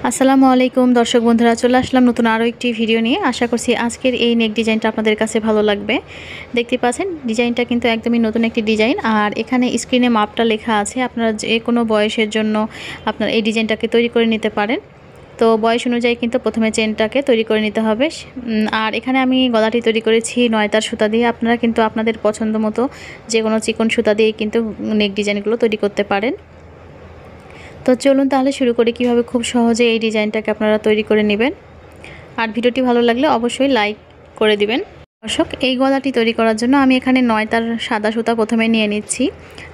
আসসালামু আলাইকুম দর্শক বন্ধুরা, চলে আসলাম নতুন আরও একটি ভিডিও নিয়ে। আশা করছি আজকের এই নেক ডিজাইনটা আপনাদের কাছে ভালো লাগবে। দেখতে পাচ্ছেন ডিজাইনটা কিন্তু একদমই নতুন একটি ডিজাইন, আর এখানে স্ক্রিনে মাপটা লেখা আছে। আপনারা যে কোনো বয়সের জন্য আপনারা এই ডিজাইনটাকে তৈরি করে নিতে পারেন। তো বয়স অনুযায়ী কিন্তু প্রথমে চেনটাকে তৈরি করে নিতে হবে। আর এখানে আমি গলাটি তৈরি করেছি 9 তার সুতা দিয়ে। আপনারা কিন্তু আপনাদের পছন্দ মতো যে কোনো চিকন সুতা দিয়ে কিন্তু নেক ডিজাইনগুলো তৈরি করতে পারেন। তো চলুন তাহলে শুরু করি কিভাবে খুব সহজে এই ডিজাইনটাকে আপনারা তৈরি করে নেবেন। আর ভিডিওটি ভালো লাগলে অবশ্যই লাইক করে দিবেন। দর্শক, এই গলাটি তৈরি করার জন্য আমি এখানে 9 তার সাদা সুতা প্রথমে নিয়ে নিচ্ছি,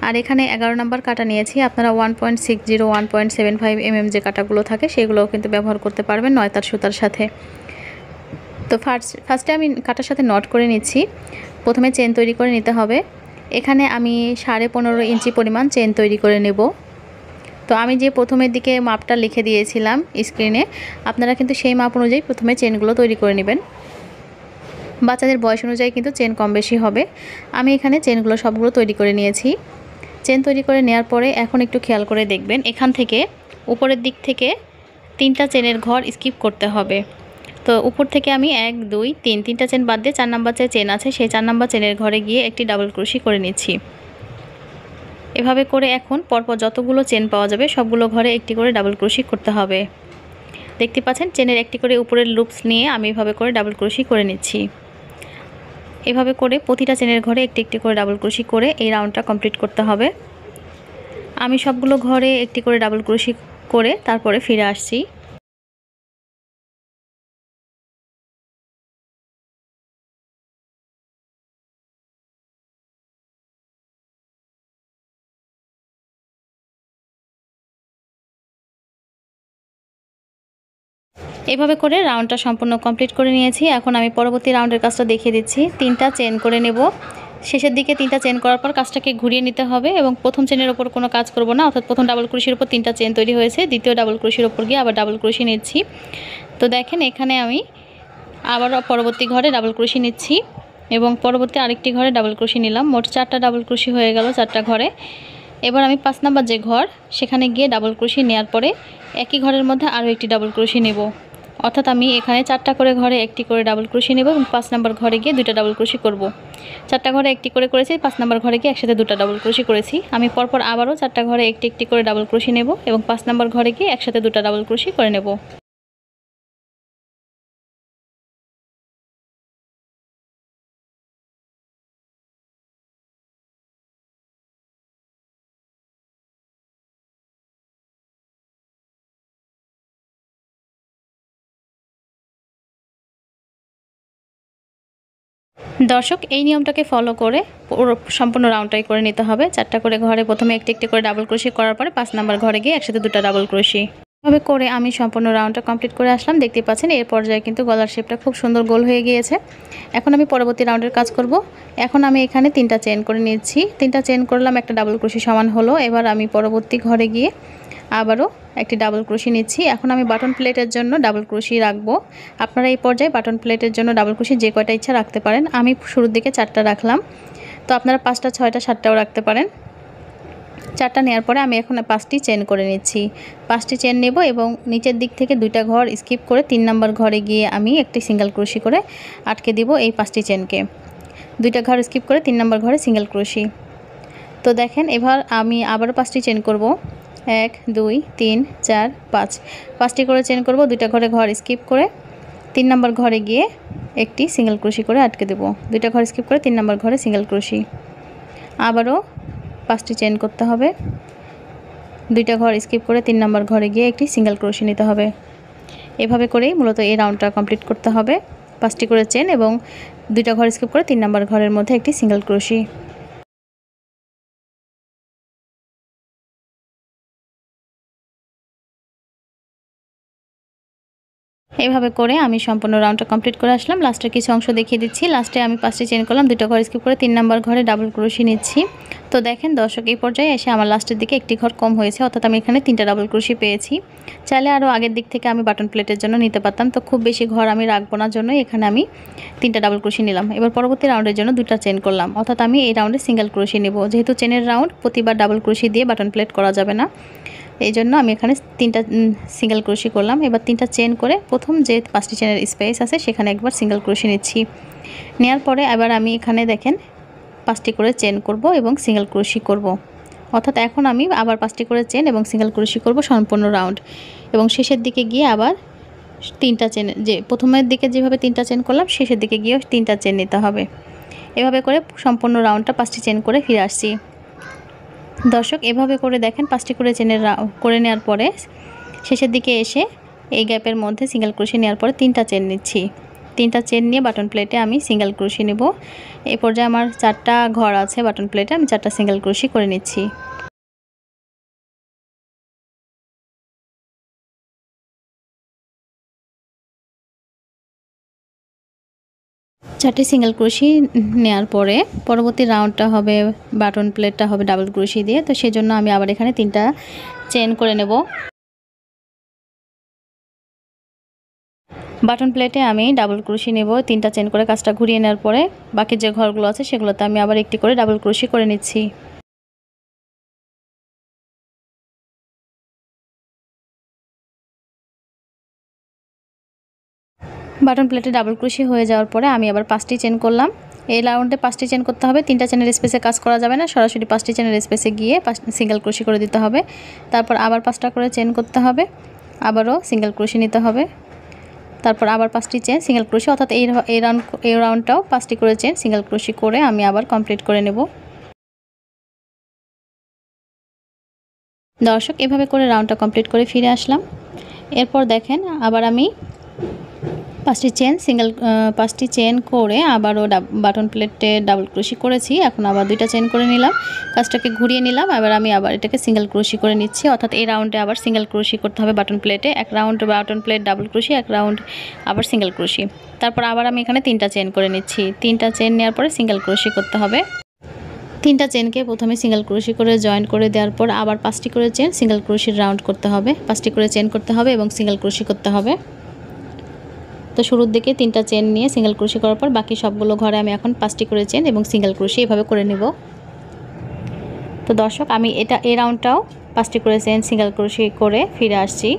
আর এখানে 11 নম্বর কাটা নিয়েছি। আপনারা 1.60 1.75 যে কাটাগুলো থাকে সেগুলোও কিন্তু ব্যবহার করতে পারবেন 9 তার সুতার সাথে। তো ফার্স্টে আমি কাটার সাথে নট করে নিচ্ছি। প্রথমে চেন তৈরি করে নিতে হবে। এখানে আমি 15.5 ইঞ্চি পরিমাণ চেন তৈরি করে নেব। তো আমি যে প্রথমের দিকে মাপটা লিখে দিয়েছিলাম স্ক্রিনে, আপনারা কিন্তু সেই মাপ অনুযায়ী প্রথমে চেনগুলো তৈরি করে নেবেন। বাচ্চাদের বয়স অনুযায়ী কিন্তু চেন কম বেশি হবে। আমি এখানে চেনগুলো সবগুলো তৈরি করে নিয়েছি। চেন তৈরি করে নেওয়ার পরে এখন একটু খেয়াল করে দেখবেন, এখান থেকে উপরের দিক থেকে 3টা চেনের ঘর স্কিপ করতে হবে। তো উপর থেকে আমি 1 2 3 3টা চেন বাদ দিয়ে 4 নাম্বার যে চেন আছে সেই 4 নাম্বার চেনের ঘরে গিয়ে একটি ডাবল ক্রোশি করে নিচ্ছি। এভাবে করে এখন পরপর যতগুলো চেন পাওয়া যাবে সবগুলো ঘরে একটি করে ডাবল ক্রোশি করতে হবে। দেখতে পাচ্ছেন চেনের একটি করে উপরের লুপস নিয়ে আমি এভাবে করে ডাবল ক্রোশি করে নিচ্ছি। এভাবে করে প্রতিটা চেনের ঘরে একটি একটি করে ডাবল ক্রোশি করে এই রাউন্ডটা কমপ্লিট করতে হবে। আমি সবগুলো ঘরে একটি করে ডাবল ক্রোশি করে তারপরে ফিরে আসছি। এভাবে করে রাউন্ডটা সম্পূর্ণ কমপ্লিট করে নিয়েছি। এখন আমি পরবর্তী রাউন্ডের কাজটা দেখিয়ে দিচ্ছি। 3টা চেন করে নেব। শেষের দিকে 3টা চেন করার পর কাজটাকে ঘুরিয়ে নিতে হবে এবং প্রথম চেনের ওপর কোনো কাজ করব না, অর্থাৎ প্রথম ডাবল ক্রোশির ওপর 3টা চেন তৈরি হয়েছে, দ্বিতীয় ডাবল ক্রোশির ওপর গিয়ে আবার ডাবল ক্রোশি নিচ্ছি। তো দেখেন এখানে আমি আবার পরবর্তী ঘরে ডাবল ক্রোশি নিচ্ছি এবং পরবর্তী আরেকটি ঘরে ডাবল ক্রোশি নিলাম। মোট 4টা ডাবল ক্রোশি হয়ে গেল 4টা ঘরে। এবার আমি 5 নাম্বার যে ঘর সেখানে গিয়ে ডাবল ক্রোশি নেওয়ার পরে একই ঘরের মধ্যে আরও একটি ডাবল ক্রোশি নেব, অর্থাৎ আমি এখানে 4টা করে ঘরে একটি করে ডাবল ক্রোশি নেব এবং 5 নাম্বার ঘরে গিয়ে 2টা ডাবল ক্রোশি করব। 4টা ঘরে একটি করে করেছি, 5 নাম্বার ঘরে গিয়ে একসাথে 2টা ডাবল ক্রোশি করেছি। আমি পরপর আবারও 4টা ঘরে একটি একটি করে ডাবল ক্রোশি নেব এবং 5 নাম্বার ঘরে গিয়ে একসাথে 2টা ডাবল ক্রোশি করে নেব। দর্শক, এই নিয়মটাকে ফলো করে পুরো সম্পূর্ণ রাউন্ডটাই করে নিতে হবে। 4টা করে ঘরে প্রথমে একটি একটি করে ডাবল ক্রোশি করার পরে 5 নাম্বার ঘরে গিয়ে একসাথে 2টা ডাবল ক্রোশি। এভাবে করে আমি সম্পূর্ণ রাউন্ডটা কমপ্লিট করে আসলাম। দেখতে পাচ্ছেন এর পর্যায়ে কিন্তু গলার শেপটা খুব সুন্দর গোল হয়ে গিয়েছে। এখন আমি পরবর্তী রাউন্ডের কাজ করব। এখন আমি এখানে 3টা চেন করে নিচ্ছি। 3টা চেন করলাম, একটা ডাবল ক্রোশি সমান হলো। এবার আমি পরবর্তী ঘরে গিয়ে আবারও একটি ডাবল ক্রোশি নিচ্ছি। এখন আমি বাটন প্লেটের জন্য ডাবল ক্রোশি রাখবো। আপনারা এই পর্যায়ে বাটন প্লেটের জন্য ডাবল ক্রোশি যে কয়টা ইচ্ছা রাখতে পারেন। আমি শুরুর দিকে 4টা রাখলাম, তো আপনারা 5টা 6টা 7টাও রাখতে পারেন। 4টা নেওয়ার পরে আমি এখন 5টি চেন করে নিচ্ছি। 5টি চেন নেব এবং নিচের দিক থেকে 2টা ঘর স্কিপ করে 3 নাম্বার ঘরে গিয়ে আমি একটি সিঙ্গেল ক্রোশি করে আটকে দিব এই 5টি চেনকে। 2টা ঘর স্কিপ করে 3 নাম্বার ঘরে সিঙ্গেল ক্রোশি। তো দেখেন এবার আমি আবারও 5টি চেন করব। 1 2 3 4 5 5টি করে চেন করব। 2টা ঘরে ঘর স্কিপ করে 3 নাম্বার ঘরে গিয়ে একটি সিঙ্গেল ক্রোশি করে আটকে দেব। 2টা ঘর স্কিপ করে 3 নাম্বার ঘরে সিঙ্গেল ক্রোশি। আবারও 5টি চেন করতে হবে। 2টা ঘর স্কিপ করে 3 নাম্বার ঘরে গিয়ে একটি সিঙ্গেল ক্রোশি নিতে হবে। এভাবে করেই মূলত এই রাউন্ডটা কমপ্লিট করতে হবে। 5টি করে চেন এবং 2টা ঘর স্কিপ করে 3 নাম্বার ঘরের মধ্যে একটি সিঙ্গেল ক্রোশি। এভাবে করে আমি সম্পূর্ণ রাউন্ডটা কমপ্লিট করে আসলাম। লাস্টের কিছু অংশ দেখিয়ে দিচ্ছি। লাস্টে আমি 5টি চেন করলাম, 2টা ঘর স্কিপ করে 3 নাম্বার ঘরে ডাবল ক্রোশি নিচ্ছি। তো দেখেন দর্শক, এই পর্যায়ে এসে আমার লাস্টের দিকে একটি ঘর কম হয়েছে, অর্থাৎ আমি এখানে 3টা ডাবল ক্রোশি পেয়েছি। চাইলে আরও আগের দিক থেকে আমি বাটন প্লেটের জন্য নিতে পারতাম, তো খুব বেশি ঘর আমি রাখবো না জন্য এখানে আমি 3টা ডাবল ক্রোশি নিলাম। এবার পরবর্তী রাউন্ডের জন্য 2টা চেন করলাম, অর্থাৎ আমি এই রাউন্ডে সিঙ্গেল ক্রোশি নেব। যেহেতু চেনের রাউন্ড, প্রতিবার ডাবল ক্রোশি দিয়ে বাটন প্লেট করা যাবে না। এই জন্য আমি এখানে 3টা সিঙ্গেল ক্রোশি করলাম। এবার 3টা চেন করে প্রথম যে 5টি চেনের স্পেস আছে সেখানে একবার সিঙ্গেল ক্রোশি নিচ্ছি। নেওয়ার পরে আবার আমি এখানে দেখেন 5টি করে চেন করব এবং সিঙ্গেল ক্রোশি করব। অর্থাৎ এখন আমি আবার 5টি করে চেন এবং সিঙ্গেল ক্রোশি করব সম্পূর্ণ রাউন্ড, এবং শেষের দিকে গিয়ে আবার 3টা চেন, যে প্রথমের দিকে যেভাবে 3টা চেন করলাম শেষের দিকে গিয়েও 3টা চেন নিতে হবে। এভাবে করে সম্পূর্ণ রাউন্ডটা 5টি চেন করে ফিরে আসছি। দর্শক এভাবে করে দেখেন 5টি করে চেনের করে নেওয়ার পরে শেষের দিকে এসে এই গ্যাপের মধ্যে সিঙ্গেল ক্রোশি নেওয়ার পরে 3টা চেন নিচ্ছি। 3টা চেন নিয়ে বাটন প্লেটে আমি সিঙ্গেল ক্রোশি নেব। এই পর্যায়ে আমার 4টা ঘর আছে বাটন প্লেটে, আমি 4টা সিঙ্গেল ক্রোশি করে নিচ্ছি। 4টি সিঙ্গেল ক্রোশি নেওয়ার পরে পরবর্তী রাউন্ডটা হবে, বাটন প্লেটটা হবে ডাবল ক্রোশি দিয়ে। তো সেজন্য আমি আবার এখানে 3টা চেন করে নেব। বাটন প্লেটে আমি ডাবল ক্রোশি নেব, 3টা চেন করে কাজটা ঘুরিয়ে নেওয়ার পরে বাকি যে ঘরগুলো আছে সেগুলোতে আমি আবার একটি করে ডাবল ক্রোশি করে নিচ্ছি। বাটন প্লেটে ডাবল ক্রোশি হয়ে যাওয়ার পরে আমি আবার 5টি চেন করলাম। এই রাউন্ডে 5টি চেন করতে হবে, 3টা চেনের স্পেসে কাজ করা যাবে না, সরাসরি 5টি চেনের স্পেসে গিয়ে সিঙ্গেল ক্রোশি করে দিতে হবে। তারপর আবার 5টা করে চেন করতে হবে, আবারও সিঙ্গেল ক্রোশি নিতে হবে, তারপর আবার 5টি চেন সিঙ্গেল ক্রোশি, অর্থাৎ এই রাউন্ডটাও 5টি করে চেন সিঙ্গেল ক্রোশি করে আমি আবার কমপ্লিট করে নেব। দর্শক এভাবে করে রাউন্ডটা কমপ্লিট করে ফিরে আসলাম। এরপর দেখেন আবার আমি 5টি চেন করে আবারও বাটন প্লেটে ডাবল ক্রোশি করেছি। এখন আবার 2টা চেন করে নিলাম, কাজটাকে ঘুরিয়ে নিলাম। এবার আমি আবার এটাকে সিঙ্গেল ক্রোশি করে নিচ্ছি, অর্থাৎ এই রাউন্ডে আবার সিঙ্গেল ক্রোশি করতে হবে বাটন প্লেটে। এক round button plate double crochet, এক রাউন্ড আবার সিঙ্গেল ক্রোশি। তারপর আবার আমি এখানে 3টা চেন করে নিচ্ছি। 3টা চেন নেওয়ার পরে সিঙ্গেল ক্রোশি করতে হবে। 3টা চেনকে প্রথমে সিঙ্গেল ক্রোশি করে জয়েন করে দেওয়ার পর আবার 5টি করে চেন সিঙ্গেল ক্রোশির রাউন্ড করতে হবে, 5টি করে চেন করতে হবে এবং সিঙ্গেল ক্রোশি করতে হবে। তো শুরুর দিকে 3টা চেন নিয়ে সিঙ্গেল ক্রোশি করার পর বাকি সবগুলো ঘরে আমি এখন 5টি করে চেন এবং সিঙ্গেল ক্রোশি এভাবে করে নেব। তো দর্শক আমি এই রাউন্ডটাও 5টি করে চেন সিঙ্গেল ক্রোশি করে ফিরে আসছি।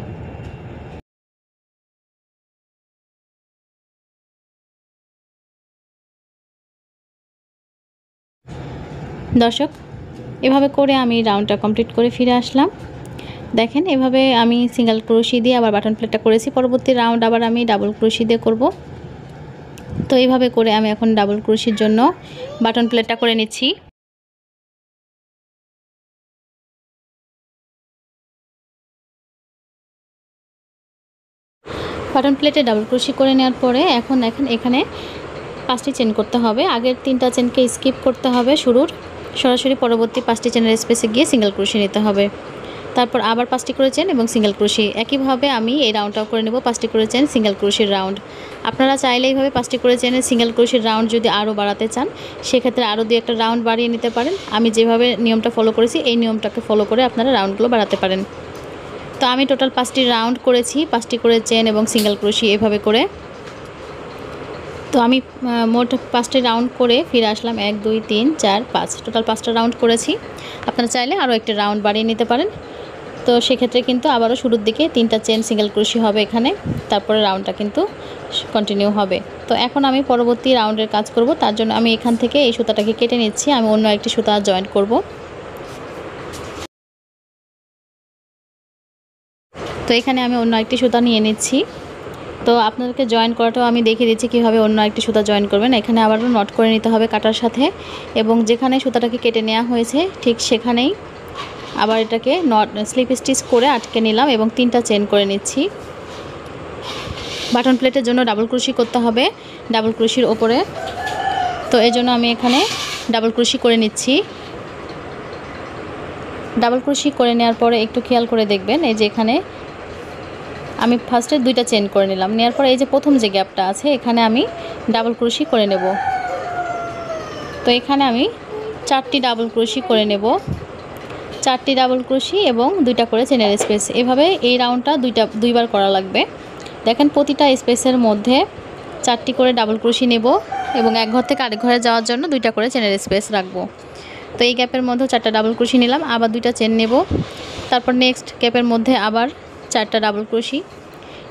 দর্শক এভাবে করে আমি রাউন্ডটা কমপ্লিট করে ফিরে আসলাম। দেখেন এভাবে আমি সিঙ্গেল ক্রোশি দিয়ে আবার বাটন প্লেটটা করেছি, পরবর্তী রাউন্ড আবার আমি ডাবল ক্রোশি দিয়ে করব। তো এইভাবে করে আমি এখন ডাবল ক্রোশির জন্য বাটন প্লেটটা করে নিচ্ছি। বাটন প্লেটে ডাবল ক্রোশি করে নেওয়ার পরে এখন এখানে 5টি চেন করতে হবে। আগের 3টা চেনকে স্কিপ করতে হবে, সরাসরি পরবর্তী 5টি চেনের স্পেসে গিয়ে সিঙ্গেল ক্রোশি নিতে হবে। তারপর আবার 5টি করে চেন এবং সিঙ্গেল ক্রোশি। একইভাবে আমি এই রাউন্ডটাও করে নেব, 5টি করে চেন সিঙ্গেল ক্রোশির রাউন্ড। আপনারা চাইলে এইভাবে 5টি করে চেনের সিঙ্গেল ক্রোশির রাউন্ড যদি আরও বাড়াতে চান সেক্ষেত্রে আরও 2-1টা রাউন্ড বাড়িয়ে নিতে পারেন। আমি যেভাবে নিয়মটা ফলো করেছি এই নিয়মটাকে ফলো করে আপনারা রাউন্ডগুলো বাড়াতে পারেন। তো আমি টোটাল 5টি রাউন্ড করেছি, 5টি করে চেন এবং সিঙ্গেল ক্রোশি এভাবে করে। তো আমি মোট 5টি রাউন্ড করে ফিরে আসলাম, 1 2 3 4 5, টোটাল 5টা রাউন্ড করেছি। আপনারা চাইলে আরও একটি রাউন্ড বাড়িয়ে নিতে পারেন। তো সেক্ষেত্রে কিন্তু আবারও শুরুর দিকে 3টা চেন সিঙ্গেল ক্রোশি হবে এখানে, তারপরে রাউন্ডটা কিন্তু কন্টিনিউ হবে। তো এখন আমি পরবর্তী রাউন্ডের কাজ করব, তার জন্য আমি এখান থেকে এই সুতাটাকে কেটে নিচ্ছি, আমি অন্য একটি সুতা জয়েন করব। তো এখানে আমি অন্য একটি সুতা নিয়ে নিচ্ছি। তো আপনাদেরকে জয়েন করাটাও আমি দেখিয়ে দিচ্ছি কীভাবে অন্য একটি সুতা জয়েন করবেন। এখানে আবারও নট করে নিতে হবে কাটার সাথে, এবং যেখানে সুতাটাকে কেটে নেওয়া হয়েছে ঠিক সেখানেই আবার এটাকে স্লিপ স্টিচ করে আটকে নিলাম এবং 3টা চেন করে নিচ্ছি। বাটন প্লেটের জন্য ডাবল ক্রোশি করতে হবে ডাবল ক্রোশির ওপরে। তো এই জন্য আমি এখানে ডাবল ক্রোশি করে নিচ্ছি। ডাবল ক্রোশি করে নেওয়ার পরে একটু খেয়াল করে দেখবেন, এই যে এখানে আমি ফার্স্টে 2টা চেন করে নিলাম, নেওয়ার পরে এই যে প্রথম যে গ্যাপটা আছে এখানে আমি ডাবল ক্রোশি করে নেব। তো এখানে আমি 4টি ডাবল ক্রোশি করে নেব, 4টি ডাবল ক্রোশি এবং 2টা করে চেনের স্পেস। এভাবে এই রাউন্ডটা দুইবার করা লাগবে। দেখেন প্রতিটা স্পেসের মধ্যে 4টি করে ডাবল ক্রোশি নেব এবং এক ঘর থেকে আরেক ঘরে যাওয়ার জন্য 2টা করে চেনের স্পেস রাখবো। তো এই গ্যাপের মধ্যে 4টা ডাবল ক্রোশি নিলাম, আবার 2টা চেন নেব, তারপর নেক্সট গ্যাপের মধ্যে আবার 4টা ডাবল ক্রোশি।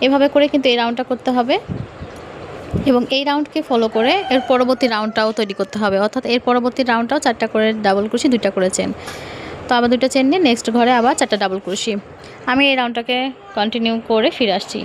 এভাবে করে কিন্তু এই রাউন্ডটা করতে হবে এবং এই রাউন্ডকে ফলো করে এর পরবর্তী রাউন্ডটাও তৈরি করতে হবে, অর্থাৎ এর পরবর্তী রাউন্ডটাও 4টা করে ডাবল ক্রোশি, 2টা করে চেন। তো আবার 2টা চেন নিয়ে নেক্সট ঘরে আবার 4টা ডাবল ক্রোশি। আমি এই রাউন্ডটাকে কন্টিনিউ করে ফিরে আসছি।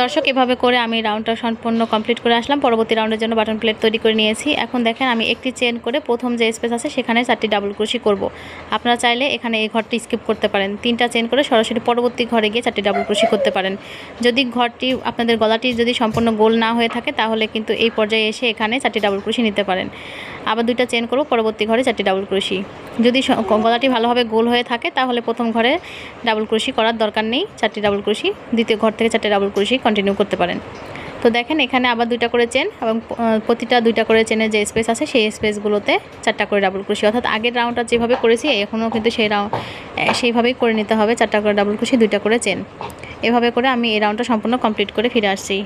দর্শক, এভাবে করে আমি রাউন্ডটা সম্পূর্ণ কমপ্লিট করে আসলাম। পরবর্তী রাউন্ডের জন্য বাটন প্লেট তৈরি করে নিয়েছি। এখন দেখেন আমি একটি চেন করে প্রথম যে স্পেস আছে সেখানে 4টি ডাবল ক্রোশি করব। আপনারা চাইলে এখানে এই ঘরটি স্কিপ করতে পারেন, 3টা চেন করে সরাসরি পরবর্তী ঘরে গিয়ে 4টি ডাবল ক্রোশি করতে পারেন। যদি ঘরটি আপনাদের গলাটি যদি সম্পূর্ণ গোল না হয়ে থাকে তাহলে কিন্তু এই পর্যায়ে এসে এখানে 4টি ডাবল ক্রোশি নিতে পারেন। আবার 2টা চেন করব, পরবর্তী ঘরে 4টি ডাবল ক্রোশি। যদি গলাটি ভালোভাবে গোল হয়ে থাকে তাহলে প্রথম ঘরে ডাবল ক্রোশি করার দরকার নেই, 4টি ডাবল ক্রোশি, দ্বিতীয় ঘর থেকে 4টি ডাবল ক্রোশি কন্টিনিউ করতে পারেন। তো দেখেন এখানে আবার 2টা করে চেন এবং প্রতিটা 2টা করে চেনের যে স্পেস আছে সেই স্পেসগুলোতে 4টা করে ডাবল ক্রোশি, অর্থাৎ আগের রাউন্ডটা যেভাবে করেছি এখনও কিন্তু সেইভাবেই করে নিতে হবে। 4টা করে ডাবল ক্রোশি, 2টা করে চেন। এভাবে করে আমি এই রাউন্ডটা সম্পূর্ণ কমপ্লিট করে ফিরে আসছি।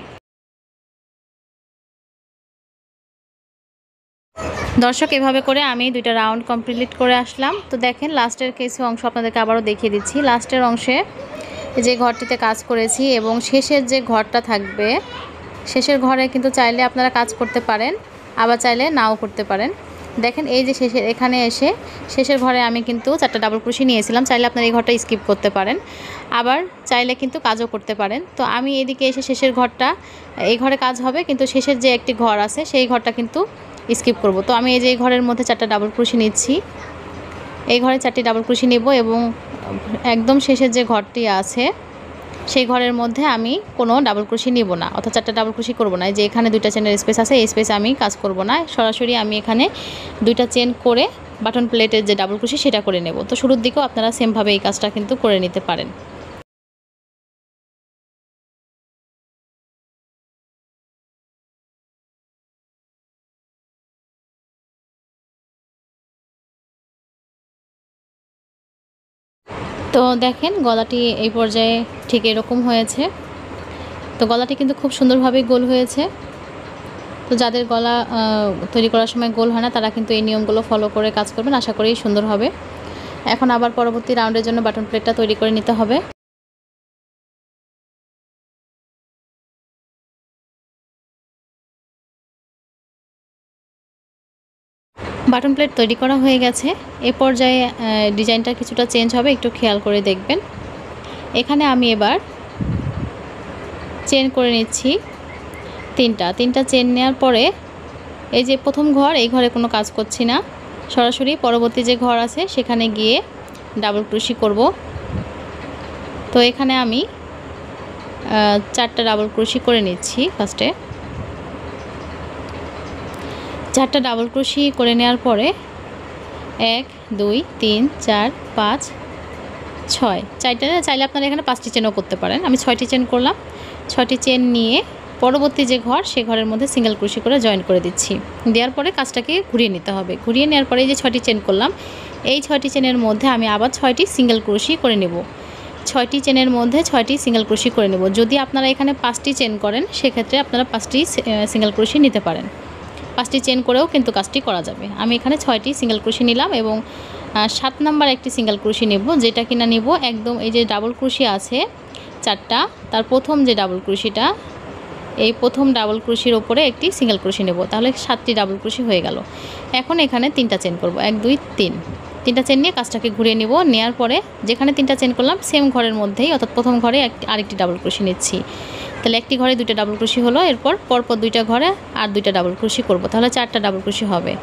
দর্শক, এভাবে করে আমি 2টা রাউন্ড কমপ্লিট করে আসলাম। তো দেখেন লাস্টের কিছু অংশ আপনাদেরকে আবারও দেখিয়ে দিচ্ছি। লাস্টের অংশে যে ঘরটিতে কাজ করেছি এবং শেষের যে ঘরটা থাকবে শেষের ঘরে কিন্তু চাইলে আপনারা কাজ করতে পারেন, আবার চাইলে নাও করতে পারেন। দেখেন এই যে এখানে এসে শেষের ঘরে আমি কিন্তু 4টা ডাবল ক্রোশি নিয়েছিলাম। চাইলে আপনারা এই ঘরটা স্কিপ করতে পারেন, আবার চাইলে কিন্তু কাজও করতে পারেন। তো আমি এদিকে এসে শেষের ঘরটা, এই ঘরে কাজ হবে কিন্তু শেষের যে একটি ঘর আছে সেই ঘরটা কিন্তু স্কিপ করব। তো আমি এই যে এই ঘরের মধ্যে 4টা ডাবল ক্রোশি নিচ্ছি, এই ঘরে 4টি ডাবল ক্রোশি নেব এবং একদম শেষের যে ঘরটি আছে সেই ঘরের মধ্যে আমি কোনো ডাবল ক্রোশি নিব না, অর্থাৎ 4টা ডাবল ক্রোশি করব না। যে এখানে 2টা চেনের স্পেস আছে এই স্পেসে আমি কাজ করব না, সরাসরি আমি এখানে 2টা চেন করে বাটন প্লেটের যে ডাবল ক্রোশি সেটা করে নেব। তো শুরুর দিকেও আপনারা সেমভাবে এই কাজটা কিন্তু করে নিতে পারেন। তো দেখেন গলাটি এই পর্যায়ে ঠিক এরকম হয়েছে। তো গলাটি কিন্তু খুব সুন্দরভাবে গোল হয়েছে। তো যাদের গলা তৈরি করার সময় গোল হয় না তারা কিন্তু এই নিয়মগুলো ফলো করে কাজ করবেন, আশা করি সুন্দর হবে। এখন আবার পরবর্তী রাউন্ডের জন্য বাটন প্লেটটা তৈরি করে নিতে হবে। বাটন প্লেট তৈরি করা হয়ে গেছে। এ পর্যায়ে ডিজাইনটা কিছুটা চেঞ্জ হবে, একটু খেয়াল করে দেখবেন। এখানে আমি এবার চেন করে নিচ্ছি 3টা চেন নেওয়ার পরে এই যে প্রথম ঘর, এই ঘরে কোনো কাজ করছি না, সরাসরি পরবর্তী যে ঘর আছে সেখানে গিয়ে ডাবল ক্রোশি করব। তো এখানে আমি 4টা ডাবল ক্রোশি করে নিচ্ছি। ফার্স্টে 4টা ডাবল ক্রোশি করে নেওয়ার পরে 1 2 3 4 5 6, 4টা চাইলে আপনারা এখানে 5টি চেনও করতে পারেন। আমি 6টি চেন করলাম। 6টি চেন নিয়ে পরবর্তী যে ঘর সে ঘরের মধ্যে সিঙ্গেল ক্রোশি করে জয়েন করে দিচ্ছি। দেওয়ার পরে কাজটাকে ঘুরিয়ে নিতে হবে। ঘুরিয়ে নেওয়ার পরে এই যে 6টি চেন করলাম, এই 6টি চেনের মধ্যে আমি আবার 6টি সিঙ্গেল ক্রোশি করে নেব। 6টি চেনের মধ্যে 6টি সিঙ্গেল ক্রোশি করে নেব। যদি আপনারা এখানে 5টি চেন করেন সেক্ষেত্রে আপনারা 5টি সিঙ্গেল ক্রোশি নিতে পারেন। 5টি চেন করেও কিন্তু কাজটি করা যাবে। আমি এখানে 6টি সিঙ্গেল ক্রোশি নিলাম এবং 7 নাম্বার একটি সিঙ্গেল ক্রোশি নেব, যেটা কিনা নেব একদম এই যে ডাবল ক্রোশি আছে 4টা, তার প্রথম যে ডাবল ক্রোশিটা, এই প্রথম ডাবল ক্রোশির ওপরে একটি সিঙ্গেল ক্রোশি নেব, তাহলে 7টি ডাবল ক্রোশি হয়ে গেল। এখন এখানে 3টা চেন করব, 1 2 3, 3টা চেন নিয়ে কাজটাকে ঘুরিয়ে নেব। নেওয়ার পরে যেখানে 3টা চেন করলাম সেম ঘরের মধ্যেই, অর্থাৎ প্রথম ঘরে আরেকটি ডাবল ক্রোশি নিচ্ছি। তাহলে একটি ঘরে 2টা ডাবল ক্রোশি হলো, এরপর পরপর 2টা ঘরে আর 2টা ডাবল ক্রোশি করব, তাহলে 4টা ডাবল ক্রোশি হবে।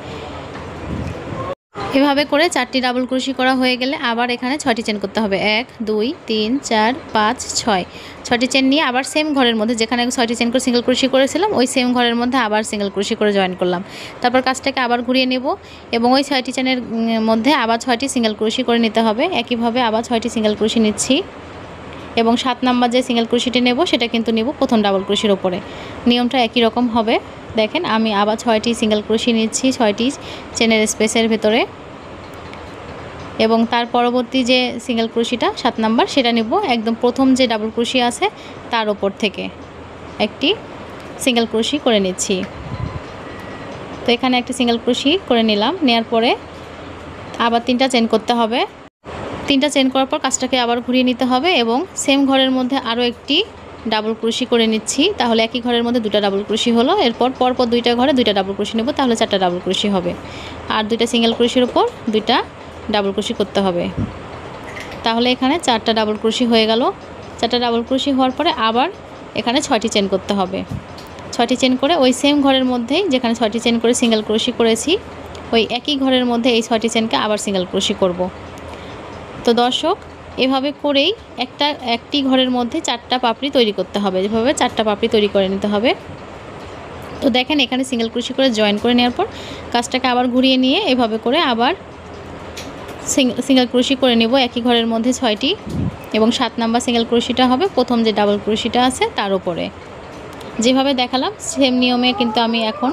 এভাবে করে 4টি ডাবল ক্রোশি করা হয়ে গেলে আবার এখানে 6টি চেন করতে হবে। 1 2 3 4 5 6, 6টি চেন নিয়ে আবার সেম ঘরের মধ্যে যেখানে 6টি চেন করে সিঙ্গেল ক্রোশি করেছিলাম ওই সেম ঘরের মধ্যে আবার সিঙ্গেল ক্রোশি করে জয়েন করলাম। তারপর কাজটাকে আবার ঘুরিয়ে নেব এবং ওই 6টি চেনের মধ্যে আবার 6টি সিঙ্গেল ক্রোশি করে নিতে হবে। একইভাবে আবার 6টি সিঙ্গেল ক্রোশি নিচ্ছি এবং 7 নাম্বার যে সিঙ্গেল ক্রোশিটি নেব সেটা কিন্তু নেব প্রথম ডাবল ক্রোশির ওপরে। নিয়মটা একই রকম হবে। দেখেন আমি আবার 6টি সিঙ্গেল ক্রোশি নিচ্ছি 6টি চেনের স্পেসের ভেতরে। এবং তার পরবর্তী যে সিঙ্গেল ক্রোশিটা 7 নাম্বার সেটা নেব একদম প্রথম যে ডাবল ক্রোশি আছে তার উপর থেকে একটি সিঙ্গেল ক্রোশি করে নিচ্ছি। তো এখানে একটি সিঙ্গেল ক্রোশি করে নিলাম, নেওয়ার পরে আবার 3টা চেন করতে হবে। 3টা চেন করার পর কাজটাকে আবার ঘুরিয়ে নিতে হবে এবং সেম ঘরের মধ্যে আরও একটি ডাবল ক্রোশি করে নিচ্ছি। তাহলে একই ঘরের মধ্যে 2টা ডাবল ক্রোশি হলো। এরপর পরপর 2টা ঘরে 2টা ডাবল ক্রোশি নেব, তাহলে 4টা ডাবল ক্রোশি হবে। আর 2টা সিঙ্গেল ক্রোশির উপর 2টা ডাবল ক্রোশি করতে হবে। তাহলে এখানে 4টা ডাবল ক্রোশি হয়ে গেল। 4টা ডাবল ক্রোশি হওয়ার পরে আবার এখানে 6টি চেন করতে হবে। 6টি চেন করে ওই সেম ঘরের মধ্যেই যেখানে 6টি চেন করে সিঙ্গেল ক্রোশি করেছি ওই একই ঘরের মধ্যে এই 6টি চেনকে আবার সিঙ্গেল ক্রোশি করব। তো দর্শক, এভাবে করেই একটি ঘরের মধ্যে 4টা পাপড়ি তৈরি করতে হবে। এভাবে 4টা পাপড়ি তৈরি করে নিতে হবে। তো দেখেন এখানে সিঙ্গেল ক্রোশি করে জয়েন করে নেওয়ার পর কাজটাকে আবার ঘুরিয়ে নিয়ে এভাবে করে আবার সিঙ্গেল ক্রোশি করে নেব একই ঘরের মধ্যে 6টি এবং 7 নাম্বার সিঙ্গেল ক্রোশিটা হবে প্রথম যে ডাবল ক্রোশিটা আছে তার উপরে। যেভাবে দেখালাম সেম নিয়মে কিন্তু আমি এখন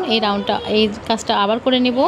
এই কাজটা আবার করে নেব।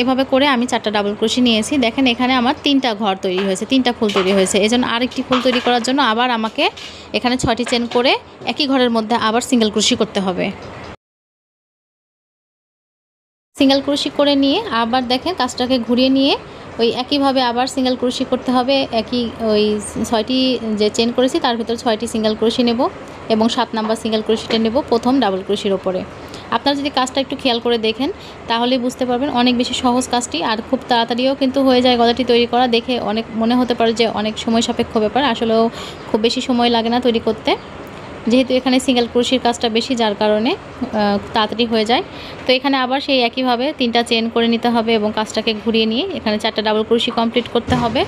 এভাবে করে আমি 4টা ডাবল ক্রোশি নিয়েছি। দেখেন এখানে আমার 3টা ঘর তৈরি হয়েছে, 3টা ফুল তৈরি হয়েছে। এজন্য আরেকটি ফুল তৈরি করার জন্য আবার আমাকে এখানে 6টি চেন করে একই ঘরের মধ্যে আবার সিঙ্গেল ক্রোশি করতে হবে। সিঙ্গেল ক্রোশি করে নিয়ে আবার দেখেন কাজটাকে ঘুরিয়ে নিয়ে ওই একইভাবে আবার সিঙ্গেল ক্রোশি করতে হবে। ওই 6টি যে চেন করেছি তার ভিতর 6টি সিঙ্গেল ক্রোশি নেব এবং 7 নাম্বার সিঙ্গেল ক্রোশিটা নেব প্রথম ডাবল ক্রোশির ওপরে। আপনারা যদি কাজটা একটু খেয়াল করে দেখেন তাহলেই বুঝতে পারবেন অনেক বেশি সহজ কাজটি, আর খুব তাড়াতাড়িও কিন্তু হয়ে যায় গলাটি তৈরি করা। দেখে অনেক মনে হতে পারে যে অনেক সময় সাপেক্ষ ব্যাপার, আসলেও খুব বেশি সময় লাগে না তৈরি করতে, যেহেতু এখানে সিঙ্গেল ক্রোশির কাজটা বেশি যার কারণে তাড়াতাড়ি হয়ে যায়। তো এখানে আবার সেই একইভাবে 3টা চেন করে নিতে হবে এবং কাজটাকে ঘুরিয়ে নিয়ে এখানে 4টা ডাবল ক্রোশি কমপ্লিট করতে হবে।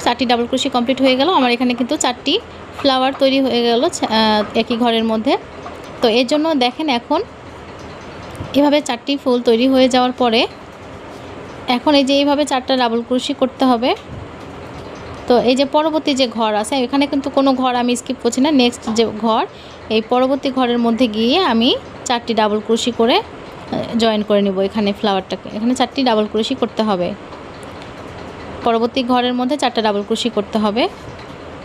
4টি ডাবল ক্রোশি কমপ্লিট হয়ে গেল। আমার এখানে কিন্তু 4টি ফ্লাওয়ার তৈরি হয়ে গেল একই ঘরের মধ্যে। তো এর জন্য দেখেন এখন এভাবে 4টি ফুল তৈরি হয়ে যাওয়ার পরে এখন এই যে এইভাবে 4টা ডাবল ক্রোশি করতে হবে। তো এই যে পরবর্তী যে ঘর আছে এখানে কিন্তু কোনো ঘর আমি স্কিপ করছি না। নেক্সট যে ঘর এই পরবর্তী ঘরের মধ্যে গিয়ে আমি 4টি ডাবল ক্রোশি করে জয়েন করে নেব। এখানে ফ্লাওয়ারটাকে এখানে 4টি ডাবল ক্রোশি করতে হবে। পরবর্তী ঘরের মধ্যে 4টা ডাবল ক্রোশি করতে হবে।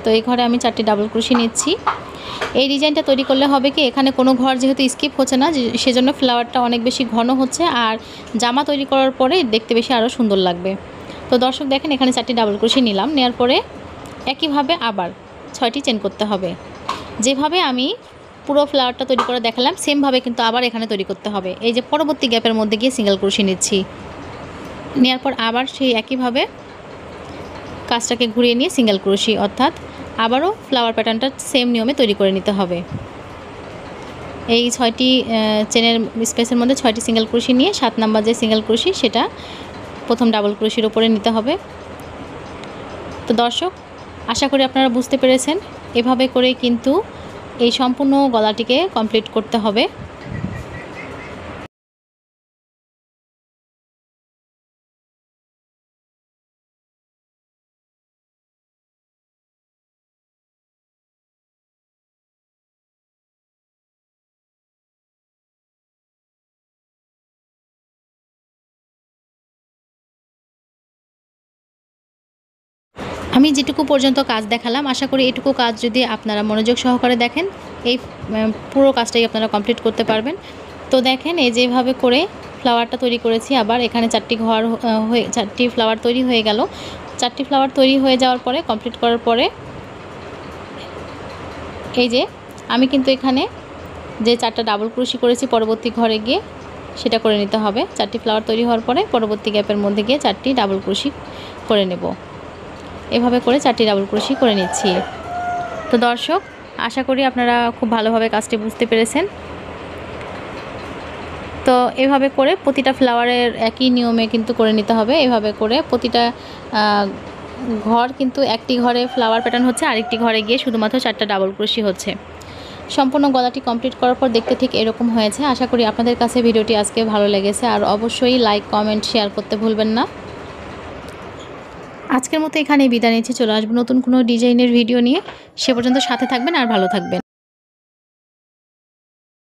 তো এই ঘরে আমি 4টি ডাবল ক্রোশি নিচ্ছি। এই ডিজাইনটা তৈরি করলে হবে কি এখানে কোনো ঘর যেহেতু স্কিপ হচ্ছে না সেজন্য ফ্লাওয়ারটা অনেক বেশি ঘন হচ্ছে আর জামা তৈরি করার পরে দেখতে বেশি আরও সুন্দর লাগবে। তো দর্শক দেখেন এখানে 4টি ডাবল ক্রোশি নিলাম, নেওয়ার পরে একইভাবে আবার 6টি চেন করতে হবে। যেভাবে আমি পুরো ফ্লাওয়ারটা তৈরি করে দেখালাম সেমভাবে কিন্তু আবার এখানে তৈরি করতে হবে। এই যে পরবর্তী গ্যাপের মধ্যে গিয়ে সিঙ্গেল ক্রোশি নিচ্ছি, নেওয়ার পর আবার সেই একইভাবে কাজটাকে ঘুরিয়ে নিয়ে সিঙ্গেল ক্রোশি, অর্থাৎ আবারও ফ্লাওয়ার প্যাটার্নটা সেম নিয়মে তৈরি করে নিতে হবে। এই 6টি চেনের স্পেসের মধ্যে 6টি সিঙ্গেল ক্রোশি নিয়ে 7 নাম্বার যে সিঙ্গেল ক্রোশি সেটা প্রথম ডাবল ক্রোশির উপরে নিতে হবে। তো দর্শক, আশা করি আপনারা বুঝতে পেরেছেন। এভাবে করে কিন্তু এই সম্পূর্ণ গলাটিকে কমপ্লিট করতে হবে। আমি যেটুকু পর্যন্ত কাজ দেখালাম আশা করি এটুকু কাজ যদি আপনারা মনোযোগ সহকারে দেখেন এই পুরো কাজটাই আপনারা কমপ্লিট করতে পারবেন। তো দেখেন এই যেভাবে করে ফ্লাওয়ারটা তৈরি করেছি, আবার এখানে 4টি ফ্লাওয়ার তৈরি হয়ে গেল। 4টি ফ্লাওয়ার তৈরি হয়ে যাওয়ার পরে কমপ্লিট করার পরে এই যে আমি কিন্তু এখানে যে 4টা ডাবল ক্রোশি করেছি পরবর্তী ঘরে গিয়ে সেটা করে নিতে হবে। 4টি ফ্লাওয়ার তৈরি হওয়ার পরে পরবর্তী গ্যাপের মধ্যে গিয়ে 4টি ডাবল ক্রোশি করে নেব। এভাবে করে 4টি ডাবল ক্রোশি করে নিচ্ছি। তো দর্শক, আশা করি আপনারা খুব ভালোভাবে কাজটি বুঝতে পেরেছেন। তো এভাবে করে প্রতিটা ফ্লাওয়ারের একই নিয়মে কিন্তু করে নিতে হবে। এভাবে করে প্রতিটা ঘর কিন্তু একটি ঘরে ফ্লাওয়ার প্যাটার্ন হচ্ছে, আরেকটি ঘরে গিয়ে শুধুমাত্র 4টা ডাবল ক্রোশি হচ্ছে। সম্পূর্ণ গলাটি কমপ্লিট করার পর দেখতে ঠিক এরকম হয়েছে। আশা করি আপনাদের কাছে ভিডিওটি আজকে ভালো লেগেছে, আর অবশ্যই লাইক, কমেন্ট, শেয়ার করতে ভুলবেন না। আজকের মতো এখানেই বিদায় নিচ্ছি। চলে আসবো নতুন কোনো ডিজাইনের ভিডিও নিয়ে। সে পর্যন্ত সাথে থাকবেন আর ভালো থাকবেন।